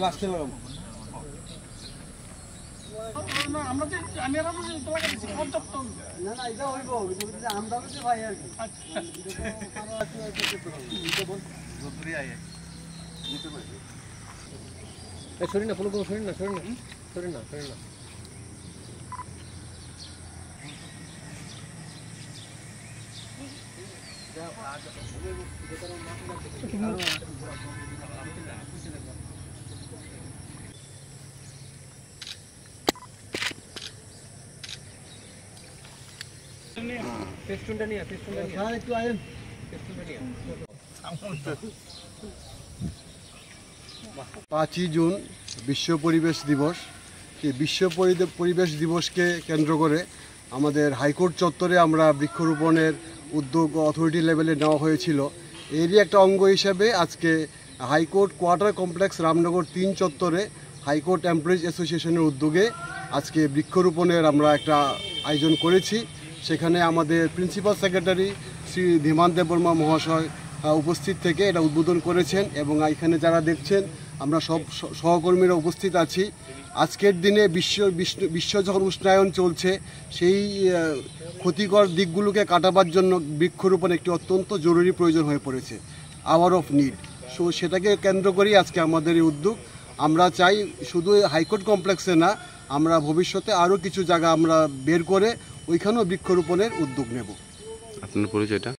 লাস্টে লাগাবো আমরা যে ক্যামেরা তো লাগাইছি পর্যাপ্ত না না এটা হইব আমরা যে ভাই আর কি যতই আয় নিতে পারি এই সরি না ফলো করো সরি না পেস্টুনটা নিয়ে হ্যাঁ একটু আয়েন পেস্টুনটা নিয়ে 5ই জুন বিশ্ব পরিবেশ দিবস। এই বিশ্ব পরিবেশ দিবসকে কেন্দ্র করে আমাদের হাইকোর্ট চত্বরে আমরা বৃক্ষরোপণের উদ্যোগ অথরিটি লেভেলে নেওয়া হয়েছিল। এরই একটা অঙ্গ হিসাবে আজকে হাইকোর্ট কোয়ার্টার কমপ্লেক্স রামনগর 3 চত্বরে হাইকোর্ট এমপ্লয়িজ অ্যাসোসিয়েশনের উদ্যোগে আজকে বৃক্ষরোপণের আমরা একটা আয়োজন করেছি। সেখানে আমাদের প্রিন্সিপাল সেক্রেটারি শ্রী ধীমান দেববর্মা মহাশয় উপস্থিত থেকে এটা উদ্বোধন করেছেন এবং এখানে যারা দেখছেন আমরা সব সহকর্মীরা উপস্থিত আছি। আজকের দিনে বিশ্ব যখন উষ্ণায়ন চলছে সেই ক্ষতিকর দিকগুলোকে কাটাবার জন্য বৃক্ষরোপণ একটি অত্যন্ত জরুরি প্রয়োজন হয়ে পড়েছে, আওয়ার অফ নিড। সো সেটাকে কেন্দ্র করেই আজকে আমাদের এই উদ্যোগ। আমরা চাই শুধু হাইকোর্ট কমপ্লেক্সে না, আমরা ভবিষ্যতে আরও কিছু জায়গা আমরা বের করে ওইখানেও বৃক্ষরোপণের উদ্যোগ নেব। আপনার পরিচয়টা?